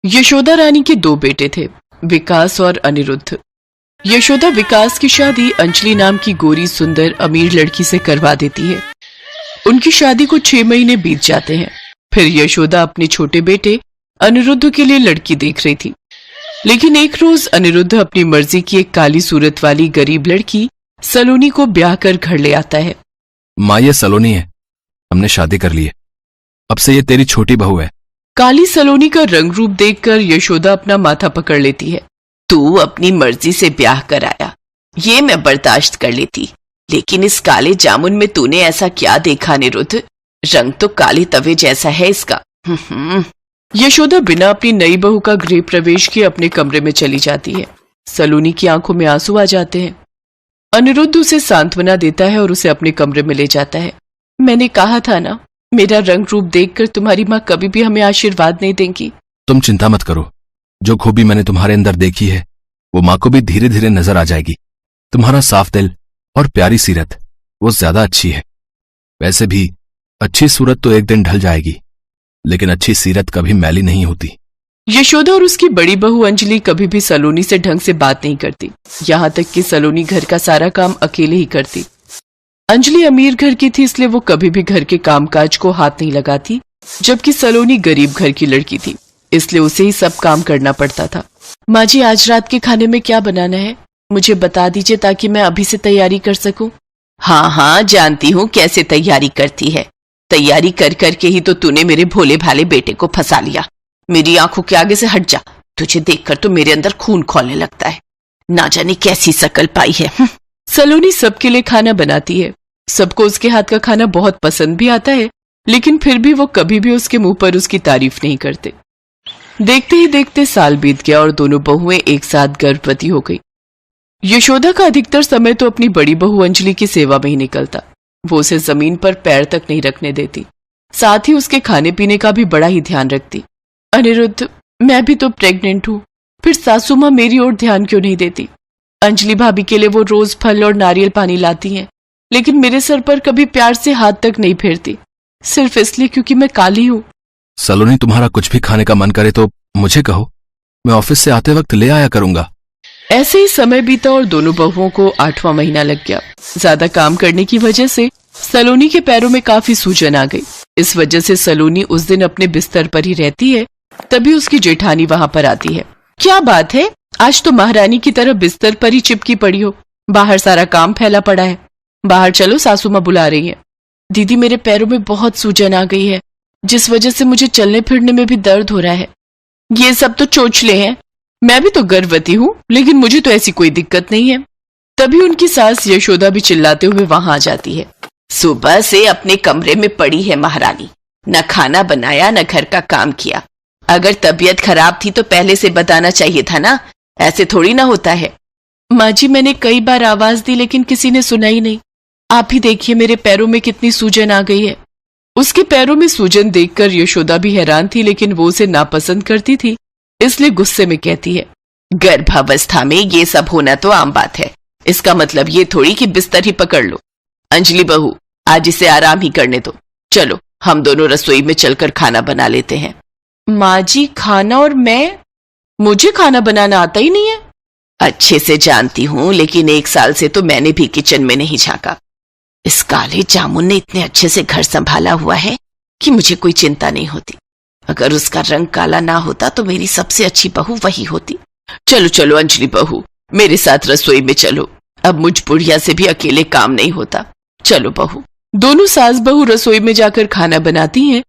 यशोदा रानी के दो बेटे थे, विकास और अनिरुद्ध। यशोदा विकास की शादी अंजलि नाम की गोरी सुंदर अमीर लड़की से करवा देती है। उनकी शादी को 6 महीने बीत जाते हैं। फिर यशोदा अपने छोटे बेटे अनिरुद्ध के लिए लड़की देख रही थी, लेकिन एक रोज अनिरुद्ध अपनी मर्जी की एक काली सूरत वाली गरीब लड़की सलोनी को ब्याह कर घर ले आता है। माँ, ये सलोनी है, हमने शादी कर ली है, अब से ये तेरी छोटी बहू है। काली सलोनी का रंग रूप देखकर यशोदा अपना माथा पकड़ लेती है। तू अपनी मर्जी से ब्याह कराया, ये मैं बर्दाश्त कर लेती, लेकिन इस काले जामुन में तूने ऐसा क्या देखा अनिरुद्ध? रंग तो काले तवे जैसा है इसका। यशोदा बिना अपनी नई बहू का गृह प्रवेश किए अपने कमरे में चली जाती है। सलोनी की आंखों में आंसू आ जाते हैं। अनिरुद्ध उसे सांत्वना देता है और उसे अपने कमरे में ले जाता है। मैंने कहा था ना, मेरा रंग रूप देखकर तुम्हारी माँ कभी भी हमें आशीर्वाद नहीं देंगी। तुम चिंता मत करो, जो खूबी मैंने तुम्हारे अंदर देखी है वो माँ को भी धीरे धीरे नजर आ जाएगी। तुम्हारा साफ दिल और प्यारी सीरत वो ज्यादा अच्छी है। वैसे भी अच्छी सूरत तो एक दिन ढल जाएगी, लेकिन अच्छी सीरत कभी मैली नहीं होती। यशोदा और उसकी बड़ी बहू अंजलि कभी भी सलोनी से ढंग से बात नहीं करती, यहाँ तक कि सलोनी घर का सारा काम अकेले ही करती। अंजलि अमीर घर की थी, इसलिए वो कभी भी घर के कामकाज को हाथ नहीं लगाती, जबकि सलोनी गरीब घर की लड़की थी, इसलिए उसे ही सब काम करना पड़ता था। माँ जी, आज रात के खाने में क्या बनाना है मुझे बता दीजिए, ताकि मैं अभी से तैयारी कर सकूं। हाँ हाँ, जानती हूँ कैसे तैयारी करती है। तैयारी कर करके ही तो तूने मेरे भोले भाले बेटे को फंसा लिया। मेरी आंखों के आगे से हट जा, तुझे देखकर तो मेरे अंदर खून खौलने लगता है। ना जाने कैसी शकल पाई है। सलोनी सबके लिए खाना बनाती है। सबको उसके हाथ का खाना बहुत पसंद भी आता है, लेकिन फिर भी वो कभी भी उसके मुंह पर उसकी तारीफ नहीं करते। देखते ही देखते साल बीत गया और दोनों बहुएं एक साथ गर्भवती हो गई। यशोदा का अधिकतर समय तो अपनी बड़ी बहू अंजलि की सेवा में ही निकलता। वो उसे जमीन पर पैर तक नहीं रखने देती, साथ ही उसके खाने पीने का भी बड़ा ही ध्यान रखती। अनिरुद्ध, मैं भी तो प्रेग्नेंट हूँ, फिर सासू माँ मेरी ओर ध्यान क्यों नहीं देती? अंजलि भाभी के लिए वो रोज फल और नारियल पानी लाती हैं, लेकिन मेरे सर पर कभी प्यार से हाथ तक नहीं फेरती, सिर्फ इसलिए क्योंकि मैं काली हूँ। सलोनी, तुम्हारा कुछ भी खाने का मन करे तो मुझे कहो, मैं ऑफिस से आते वक्त ले आया करूंगा। ऐसे ही समय बीता और दोनों बहुओं को 8वां महीना लग गया। ज्यादा काम करने की वजह से सलोनी के पैरों में काफी सूजन आ गई। इस वजह से सलोनी उस दिन अपने बिस्तर पर ही रहती है। तभी उसकी जेठानी वहां पर आती है। क्या बात है, आज तो महारानी की तरह बिस्तर पर ही चिपकी पड़ी हो, बाहर सारा काम फैला पड़ा है। बाहर चलो, सासू माँ बुला रही है। दीदी, मेरे पैरों में बहुत सूजन आ गई है, जिस वजह से मुझे चलने फिरने में भी दर्द हो रहा है। ये सब तो चोचले हैं, मैं भी तो गर्भवती हूँ, लेकिन मुझे तो ऐसी कोई दिक्कत नहीं है। तभी उनकी सास यशोदा भी चिल्लाते हुए वहां आ जाती है। सुबह से अपने कमरे में पड़ी है महारानी, न खाना बनाया न घर का काम किया। अगर तबीयत खराब थी तो पहले से बताना चाहिए था ना, ऐसे थोड़ी ना होता है। माँ जी, मैंने कई बार आवाज दी लेकिन किसी ने सुना ही नहीं। आप ही देखिए मेरे पैरों में कितनी सूजन आ गई है। उसके पैरों में सूजन देखकर यशोदा भी हैरान थी, लेकिन वो उसे नापसंद करती थी, इसलिए गुस्से में कहती है, गर्भावस्था में ये सब होना तो आम बात है, इसका मतलब ये थोड़ी कि बिस्तर ही पकड़ लो। अंजलि बहू, आज इसे आराम ही करने दो, चलो हम दोनों रसोई में चलकर खाना बना लेते हैं। माँ जी, खाना और मैं? मुझे खाना बनाना आता ही नहीं है। अच्छे से जानती हूँ, लेकिन 1 साल से तो मैंने भी किचन में नहीं झांका। इस काले जामुन ने इतने अच्छे से घर संभाला हुआ है कि मुझे कोई चिंता नहीं होती। अगर उसका रंग काला ना होता तो मेरी सबसे अच्छी बहू वही होती। चलो चलो अंजलि बहू, मेरे साथ रसोई में चलो, अब मुझ बुढ़िया से भी अकेले काम नहीं होता। चलो बहू। दोनों सास बहू रसोई में जाकर खाना बनाती हैं,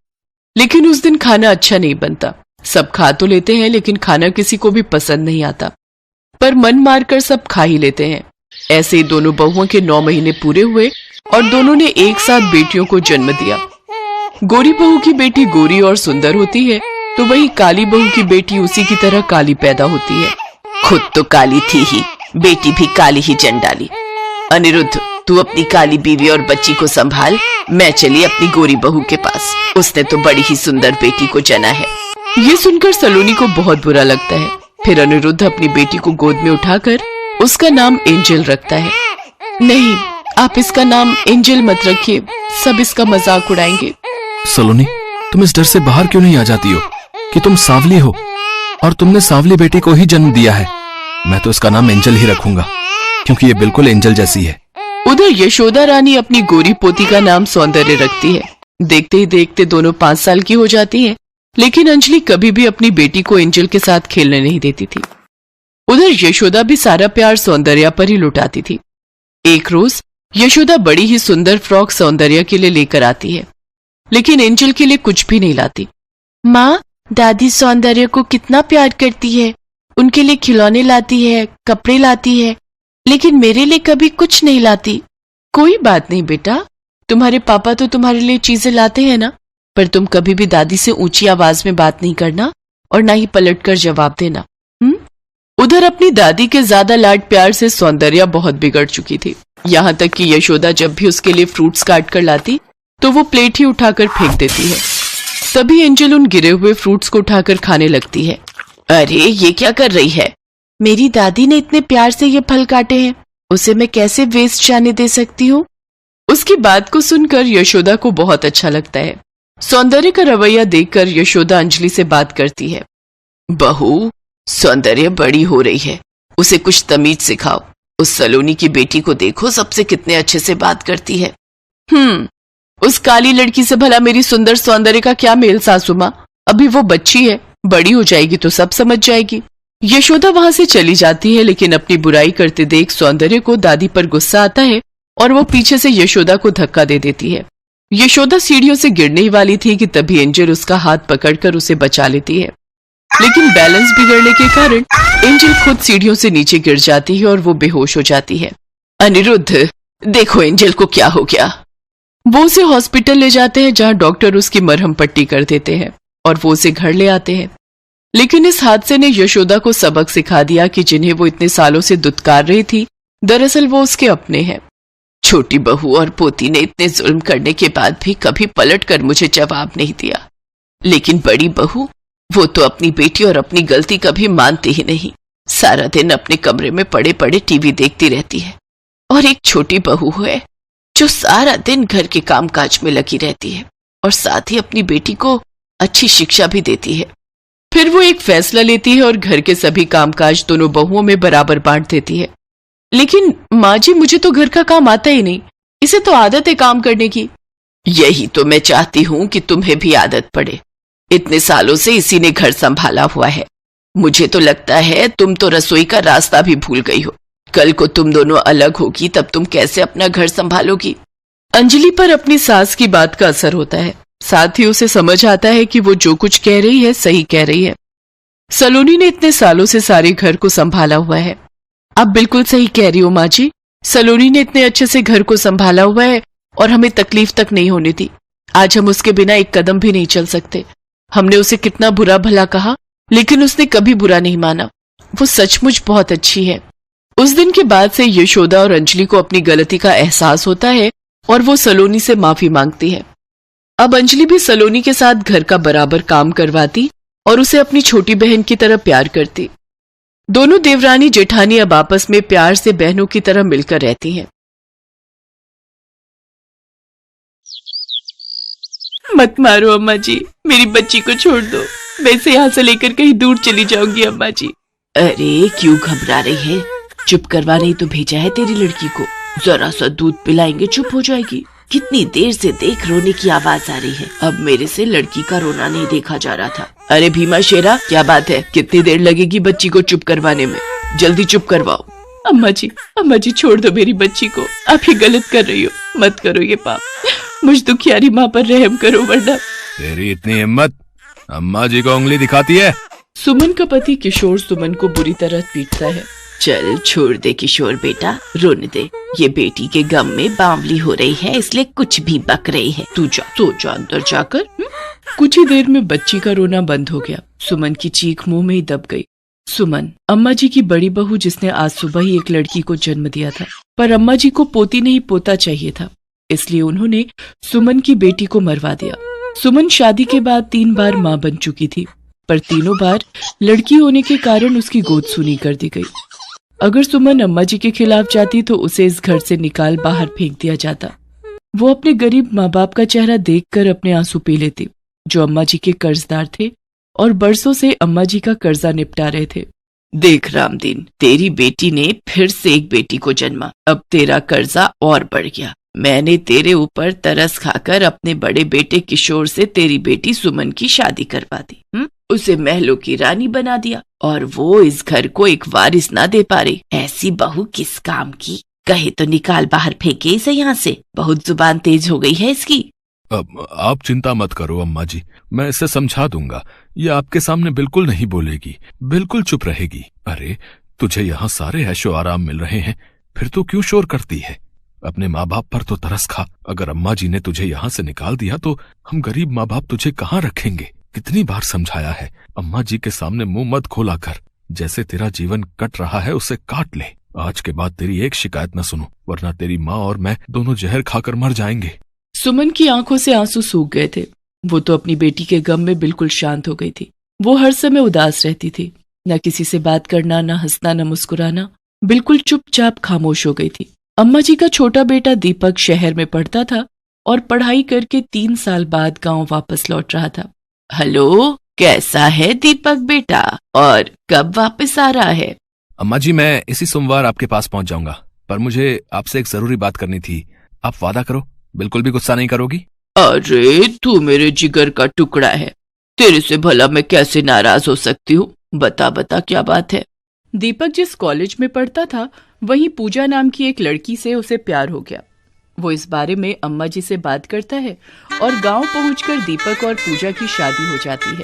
लेकिन उस दिन खाना अच्छा नहीं बनता। सब खा तो लेते हैं, लेकिन खाना किसी को भी पसंद नहीं आता, पर मन मारकर सब खा ही लेते हैं। ऐसे ही दोनों बहुओं के 9 महीने पूरे हुए और दोनों ने एक साथ बेटियों को जन्म दिया। गोरी बहू की बेटी गोरी और सुंदर होती है, तो वही काली बहू की बेटी उसी की तरह काली पैदा होती है। खुद तो काली थी ही, बेटी भी काली ही जन डाली। अनिरुद्ध, तू अपनी काली बीवी और बच्ची को संभाल, मैं चली अपनी गोरी बहू के पास, उसने तो बड़ी ही सुंदर बेटी को जना है। ये सुनकर सलोनी को बहुत बुरा लगता है। फिर अनिरुद्ध अपनी बेटी को गोद में उठाकर उसका नाम एंजल रखता है। नहीं, आप इसका नाम एंजल मत रखिए, सब इसका मजाक उड़ाएंगे। सलोनी, तुम इस डर से बाहर क्यों नहीं आ जाती हो कि तुम सांवली हो? और तुमने सांवली बेटी को ही जन्म दिया है। मैं तो उसका नाम एंजल ही रखूंगा, क्योंकि ये बिल्कुल एंजल जैसी है। उधर यशोदा रानी अपनी गोरी पोती का नाम सौंदर्य रखती है। देखते ही देखते दोनों 5 साल की हो जाती हैं, लेकिन अंजलि कभी भी अपनी बेटी को एंजल के साथ खेलने नहीं देती थी। उधर यशोदा भी सारा प्यार सौंदर्या पर ही लुटाती थी। एक रोज यशोदा बड़ी ही सुंदर फ्रॉक सौंदर्या के लिए लेकर आती है, लेकिन एंजल के लिए कुछ भी नहीं लाती। माँ, दादी सौंदर्य को कितना प्यार करती है, उनके लिए खिलौने लाती है, कपड़े लाती है, लेकिन मेरे लिए कभी कुछ नहीं लाती। कोई बात नहीं बेटा, तुम्हारे पापा तो तुम्हारे लिए चीजें लाते हैं ना, पर तुम कभी भी दादी से ऊंची आवाज में बात नहीं करना और ना ही पलटकर जवाब देना। उधर अपनी दादी के ज्यादा लाड प्यार से सौंदर्या बहुत बिगड़ चुकी थी। यहाँ तक कि यशोदा जब भी उसके लिए फ्रूट्स काट कर लाती तो वो प्लेट ही उठाकर फेंक देती है। तभी एंजल उन गिरे हुए फ्रूट्स को उठाकर खाने लगती है। अरे ये क्या कर रही है? मेरी दादी ने इतने प्यार से ये फल काटे हैं, उसे मैं कैसे वेस्ट जाने दे सकती हूँ? उसकी बात को सुनकर यशोदा को बहुत अच्छा लगता है। सौंदर्य का रवैया देखकर यशोदा अंजलि से बात करती है। बहू, सौंदर्य बड़ी हो रही है, उसे कुछ तमीज सिखाओ। उस सलोनी की बेटी को देखो, सबसे कितने अच्छे से बात करती है। उस काली लड़की से भला मेरी सुंदर सौंदर्य का क्या मेल सासू माँ? अभी वो बच्ची है, बड़ी हो जाएगी तो सब समझ जाएगी। यशोदा वहां से चली जाती है, लेकिन अपनी बुराई करते देख सौंदर्य को दादी पर गुस्सा आता है और वो पीछे से यशोदा को धक्का दे देती है। यशोदा सीढ़ियों से गिरने ही वाली थी कि तभी एंजल उसका हाथ पकड़कर उसे बचा लेती है, लेकिन बैलेंस बिगड़ने के कारण एंजल खुद सीढ़ियों से नीचे गिर जाती है और वो बेहोश हो जाती है। अनिरुद्ध, देखो एंजल को क्या हो गया। वो उसे हॉस्पिटल ले जाते हैं, जहां डॉक्टर उसकी मरहम पट्टी कर देते हैं और वो उसे घर ले आते हैं। लेकिन इस हादसे ने यशोदा को सबक सिखा दिया कि जिन्हें वो इतने सालों से दुत्कार रही थी, दरअसल वो उसके अपने हैं। छोटी बहू और पोती ने इतने जुल्म करने के बाद भी कभी पलट कर मुझे जवाब नहीं दिया, लेकिन बड़ी बहू, वो तो अपनी बेटी और अपनी गलती कभी मानती ही नहीं। सारा दिन अपने कमरे में पड़े पड़े टीवी देखती रहती है। और एक छोटी बहू है जो सारा दिन घर के कामकाज में लगी रहती है और साथ ही अपनी बेटी को अच्छी शिक्षा भी देती है। फिर वो एक फैसला लेती है और घर के सभी कामकाज दोनों बहुओं में बराबर बांट देती है। लेकिन माँ जी, मुझे तो घर का काम आता ही नहीं, इसे तो आदत है काम करने की। यही तो मैं चाहती हूँ कि तुम्हें भी आदत पड़े। इतने सालों से इसी ने घर संभाला हुआ है। मुझे तो लगता है तुम तो रसोई का रास्ता भी भूल गई हो। कल को तुम दोनों अलग होगी तब तुम कैसे अपना घर संभालोगी? अंजलि पर अपनी सास की बात का असर होता है, साथ ही उसे समझ आता है कि वो जो कुछ कह रही है सही कह रही है। सलोनी ने इतने सालों से सारे घर को संभाला हुआ है। आप बिल्कुल सही कह रही हो माँ जी, सलोनी ने इतने अच्छे से घर को संभाला हुआ है और हमें तकलीफ तक नहीं होने दी। आज हम उसके बिना एक कदम भी नहीं चल सकते। हमने उसे कितना बुरा भला कहा, लेकिन उसने कभी बुरा नहीं माना। वो सचमुच बहुत अच्छी है। उस दिन के बाद से यशोदा और अंजलि को अपनी गलती का एहसास होता है और वो सलोनी से माफी मांगती है। अब अंजलि भी सलोनी के साथ घर का बराबर काम करवाती और उसे अपनी छोटी बहन की तरह प्यार करती। दोनों देवरानी जेठानी अब आपस में प्यार से बहनों की तरह मिलकर रहती हैं। मत मारो अम्मा जी, मेरी बच्ची को छोड़ दो। मैं इसे यहाँ से लेकर कहीं दूर चली जाऊंगी अम्मा जी। अरे क्यों घबरा रही है? चुप करवाने ही तो भेजा है तेरी लड़की को। जरा सा दूध पिलाएंगे चुप हो जाएगी। कितनी देर से देख रोने की आवाज आ रही है। अब मेरे से लड़की का रोना नहीं देखा जा रहा था। अरे भीमा शेरा, क्या बात है? कितनी देर लगेगी बच्ची को चुप करवाने में? जल्दी चुप करवाओ। अम्मा जी छोड़ दो मेरी बच्ची को। आप ये गलत कर रही हो, मत करो ये पाप। मुझ दुखियारी माँ पर रहम करो, वरना। तेरी इतनी हिम्मत, अम्मा जी को उंगली दिखाती है? सुमन का पति किशोर सुमन को बुरी तरह पीटता है। चल छोड़ दे किशोर बेटा, रोने दे। ये बेटी के गम में बावली हो रही है, इसलिए कुछ भी बक रही है। तू जा, सो जा अंदर जाकर। कुछ ही देर में बच्ची का रोना बंद हो गया। सुमन की चीख मुंह में ही दब गई। सुमन, अम्मा जी की बड़ी बहू, जिसने आज सुबह ही एक लड़की को जन्म दिया था, पर अम्मा जी को पोती नहीं पोता चाहिए था, इसलिए उन्होंने सुमन की बेटी को मरवा दिया। सुमन शादी के बाद 3 बार मां बन चुकी थी, पर तीनों बार लड़की होने के कारण उसकी गोद सूनी कर दी गई। अगर सुमन अम्मा जी के खिलाफ जाती तो उसे इस घर से निकाल बाहर फेंक दिया जाता। वो अपने गरीब माँ बाप का चेहरा देखकर अपने आंसू पी लेती, जो अम्मा जी के कर्जदार थे और बरसों से अम्मा जी का कर्जा निपटा रहे थे। देख रामदीन, तेरी बेटी ने फिर से एक बेटी को जन्मा। अब तेरा कर्जा और बढ़ गया। मैंने तेरे ऊपर तरस खाकर अपने बड़े बेटे किशोर से तेरी बेटी सुमन की शादी करवा दी। उसे महलों की रानी बना दिया और वो इस घर को एक वारिस ना दे पा रही। ऐसी बहू किस काम की? कहे तो निकाल बाहर फेंके इसे यहाँ से। बहुत जुबान तेज हो गई है इसकी। अब आप चिंता मत करो अम्मा जी, मैं इसे समझा दूंगा। ये आपके सामने बिल्कुल नहीं बोलेगी, बिल्कुल चुप रहेगी। अरे तुझे यहाँ सारे ऐशो आराम मिल रहे हैं, फिर तो क्यों शोर करती है? अपने माँ बाप पर तो तरस खा। अगर अम्मा जी ने तुझे यहाँ से निकाल दिया तो हम गरीब माँ बाप तुझे कहाँ रखेंगे? कितनी बार समझाया है, अम्मा जी के सामने मुंह मत खोला कर। जैसे तेरा जीवन कट रहा है उसे काट ले। आज के बाद तेरी एक शिकायत न सुनो, वरना तेरी माँ और मैं दोनों जहर खाकर मर जाएंगे। सुमन की आंखों से आंसू सूख गए थे। वो तो अपनी बेटी के गम में बिल्कुल शांत हो गई थी। वो हर समय उदास रहती थी, न किसी से बात करना, न हंसना, न मुस्कुराना, बिल्कुल चुपचाप खामोश हो गई थी। अम्मा जी का छोटा बेटा दीपक शहर में पढ़ता था और पढ़ाई करके 3 साल बाद गांव वापस लौट रहा था। हेलो, कैसा है दीपक बेटा, और कब वापस आ रहा है? अम्मा जी, मैं इसी सोमवार आपके पास पहुंच जाऊंगा, पर मुझे आपसे एक जरूरी बात करनी थी। आप वादा करो, बिल्कुल भी गुस्सा नहीं करोगी? अरे तू मेरे जिगर का टुकड़ा है, तेरे से भला मैं कैसे नाराज हो सकती हूँ? बता बता क्या बात है? दीपक जिस कॉलेज में पढ़ता था वहीं पूजा नाम की एक लड़की से उसे प्यार हो गया। वो इस बारे में अम्मा जी से बात करता है और गांव पहुंचकर दीपक और पूजा की शादी हो जाती है।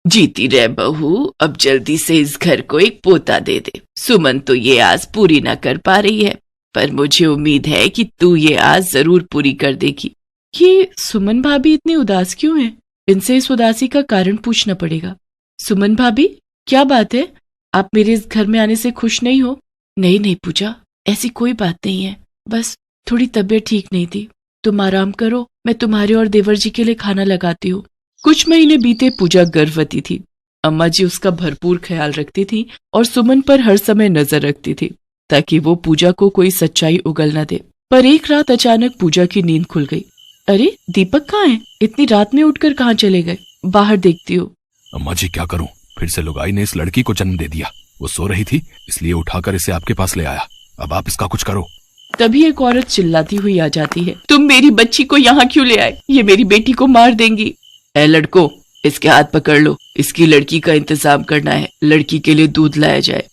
जीती रह बहू, अब जल्दी से इस घर को एक पोता दे दे। सुमन तो ये आस पूरी ना कर पा रही है, पर मुझे उम्मीद है कि तू ये आस जरूर पूरी कर देगी। ये सुमन भाभी इतनी उदास क्यों है? इनसे इस उदासी का कारण पूछना पड़ेगा। सुमन भाभी, क्या बात है? आप मेरे इस घर में आने से खुश नहीं हो? नहीं नहीं पूजा, ऐसी कोई बात नहीं है, बस थोड़ी तबीयत ठीक नहीं थी। तुम आराम करो, मैं तुम्हारे और देवर जी के लिए खाना लगाती हूँ। कुछ महीने बीते। पूजा गर्भवती थी। अम्मा जी उसका भरपूर ख्याल रखती थी और सुमन पर हर समय नजर रखती थी ताकि वो पूजा को कोई सच्चाई उगल न दे। पर एक रात अचानक पूजा की नींद खुल गई। अरे दीपक कहाँ है? इतनी रात में उठकर कहाँ चले गए? बाहर देखती हूँ। अम्मा जी क्या करूं, फिर से लुगाई ने इस लड़की को जन्म दे दिया। वो सो रही थी, इसलिए उठाकर इसे आपके पास ले आया। अब आप इसका कुछ करो। तभी एक औरत चिल्लाती हुई आ जाती है। तुम मेरी बच्ची को यहाँ क्यों ले आए? ये मेरी बेटी को मार देंगी। ए लड़को, इसके हाथ पकड़ लो, इसकी लड़की का इंतजाम करना है। लड़की के लिए दूध लाया जाए।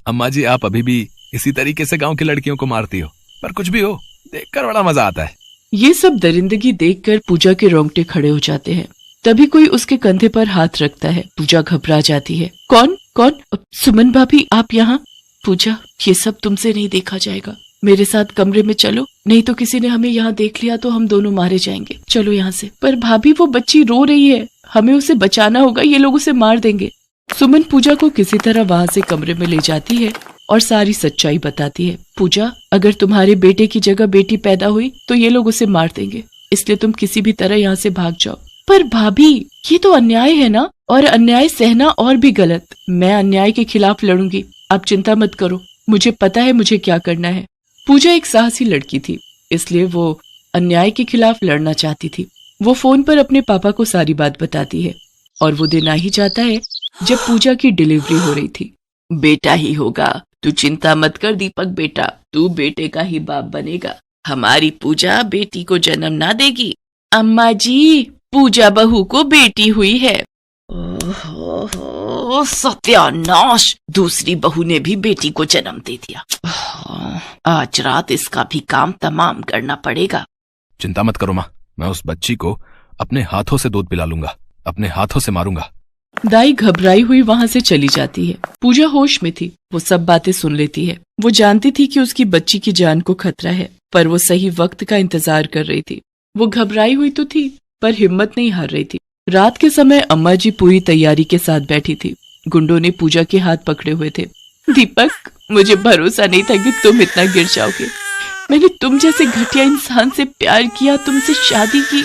अम्मा जी, आप अभी भी इसी तरीके से गांव की लड़कियों को मारती हो, पर कुछ भी हो, देखकर बड़ा मजा आता है। ये सब दरिंदगी देखकर पूजा के रोंगटे खड़े हो जाते हैं। तभी कोई उसके कंधे पर हाथ रखता है। पूजा घबरा जाती है। कौन कौन? सुमन भाभी, आप यहाँ? पूजा, ये सब तुमसे नहीं देखा जाएगा। मेरे साथ कमरे में चलो, नहीं तो किसी ने हमें यहाँ देख लिया तो हम दोनों मारे जाएंगे। चलो यहाँ से। पर भाभी, वो बच्ची रो रही है, हमें उसे बचाना होगा, ये लोग उसे मार देंगे। सुमन पूजा को किसी तरह वहाँ से कमरे में ले जाती है और सारी सच्चाई बताती है। पूजा, अगर तुम्हारे बेटे की जगह बेटी पैदा हुई तो ये लोग उसे मार देंगे, इसलिए तुम किसी भी तरह यहाँ से भाग जाओ। पर भाभी, ये तो अन्याय है ना, और अन्याय सहना और भी गलत। मैं अन्याय के खिलाफ लड़ूंगी, आप चिंता मत करो, मुझे पता है मुझे क्या करना है। पूजा एक साहसी लड़की थी, इसलिए वो अन्याय के खिलाफ लड़ना चाहती थी। वो फोन पर अपने पापा को सारी बात बताती है और वो दिन आ ही जाता है जब पूजा की डिलीवरी हो रही थी। बेटा ही होगा, तू चिंता मत कर दीपक बेटा, तू बेटे का ही बाप बनेगा। हमारी पूजा बेटी को जन्म ना देगी। अम्मा जी, पूजा बहू को बेटी हुई है। ओहो, सत्यानाश, दूसरी बहू ने भी बेटी को जन्म दे दिया। आज रात इसका भी काम तमाम करना पड़ेगा। चिंता मत करो माँ, मैं उस बच्ची को अपने हाथों से दूध पिला लूंगा, अपने हाथों से मारूंगा। दाई घबराई हुई वहाँ से चली जाती है। पूजा होश में थी, वो सब बातें सुन लेती है। वो जानती थी कि उसकी बच्ची की जान को खतरा है, पर वो सही वक्त का इंतजार कर रही थी। वो घबराई हुई तो थी, पर हिम्मत नहीं हार रही थी। रात के समय अम्मा जी पूरी तैयारी के साथ बैठी थी। गुंडों ने पूजा के हाथ पकड़े हुए थे। दीपक, मुझे भरोसा नहीं था कि तुम इतना गिर जाओगे। मैंने तुम जैसे घटिया इंसान से प्यार किया, तुमसे शादी की।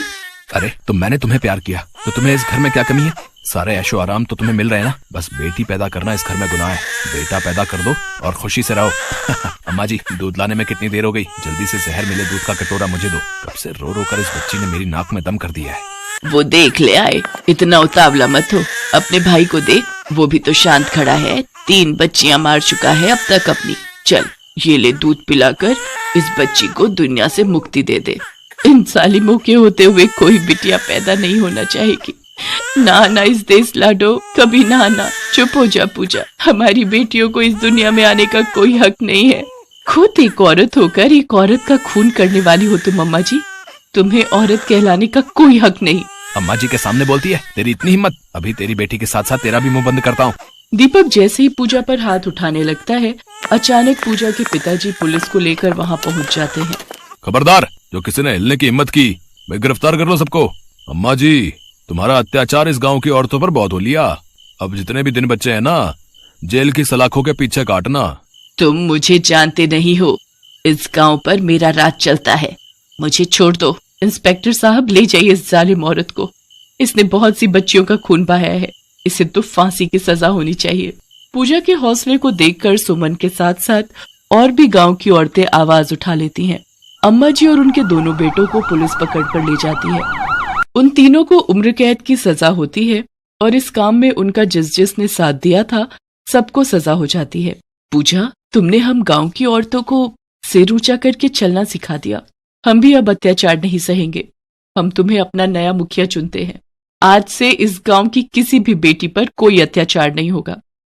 अरे तो मैंने तुम्हें प्यार किया तो तुम्हें इस घर में क्या कमी है? सारे ऐशो आराम तो तुम्हें मिल रहे हैं ना। बस बेटी पैदा करना इस घर में गुनाह है। बेटा पैदा कर दो और खुशी से रहो। अम्मा जी, दूध लाने में कितनी देर हो गई? जल्दी से जहर मिले दूध का कटोरा मुझे दो। कब से रो रो कर इस बच्ची ने मेरी नाक में दम कर दिया है। वो देख ले आए, इतना उतावला मत हो। अपने भाई को देख, वो भी तो शांत खड़ा है, 3 बच्चियां मार चुका है अब तक अपनी। चल ये ले दूध पिलाकर इस बच्ची को दुनिया से मुक्ति दे दे। इन सालिमों के होते हुए कोई बिटिया पैदा नहीं होना चाहेगी। ना ना इस देश लाडो, कभी ना ना। चुप हो जा पूजा, हमारी बेटियों को इस दुनिया में आने का कोई हक नहीं है। खुद एक औरत होकर एक औरत का खून करने वाली हो तुम अम्मा जी, तुम्हें औरत कहलाने का कोई हक नहीं। अम्मा जी के सामने बोलती है, तेरी इतनी हिम्मत, अभी तेरी बेटी के साथ साथ तेरा भी मुंह बंद करता हूँ। दीपक जैसे ही पूजा पर हाथ उठाने लगता है, अचानक पूजा के पिताजी पुलिस को लेकर वहाँ पहुँच जाते हैं। खबरदार, जो किसी ने हिलने की हिम्मत की, मैं गिरफ्तार कर लो सबको। अम्मा जी, तुम्हारा अत्याचार इस गांव की औरतों पर बहुत हो लिया। अब जितने भी दिन बच्चे हैं ना, जेल की सलाखों के पीछे काटना। तुम मुझे जानते नहीं हो, इस गांव पर मेरा राज चलता है, मुझे छोड़ दो। इंस्पेक्टर साहब, ले जाइए इस जालिम औरत को, इसने बहुत सी बच्चियों का खून बहाया है, इसे तो फांसी की सजा होनी चाहिए। पूजा के हौसले को देखकर सुमन के साथ साथ और भी गांव की औरतें आवाज उठा लेती हैं। अम्मा जी और उनके दोनों बेटों को पुलिस पकड़ कर ले जाती है। उन तीनों को उम्र कैद की सजा होती है और इस काम में उनका जिसने साथ दिया था सबको सजा हो जाती है। पूजा, तुमने हम गांव की औरतों को सिर ऊंचा करके चलना सिखा दिया, हम भी अब अत्याचार नहीं सहेंगे। हम तुम्हें अपना नया मुखिया चुनते हैं। आज से इस गांव की किसी भी बेटी पर कोई अत्याचार नहीं होगा।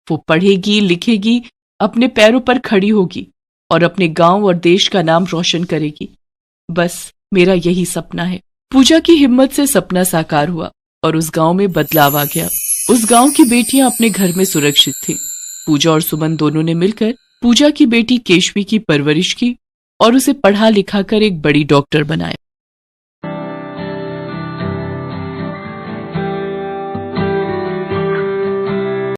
वो पढ़ेगी, लिखेगी, अपने पैरों पर खड़ी होगी और अपने गांव और देश का नाम रोशन करेगी। बस मेरा यही सपना है। पूजा की हिम्मत से सपना साकार हुआ और उस गांव में बदलाव आ गया। उस गांव की बेटियां अपने घर में सुरक्षित थीं। पूजा और सुमन दोनों ने मिलकर पूजा की बेटी केशवी की परवरिश की और उसे पढ़ा लिखा कर एक बड़ी डॉक्टर बनाया।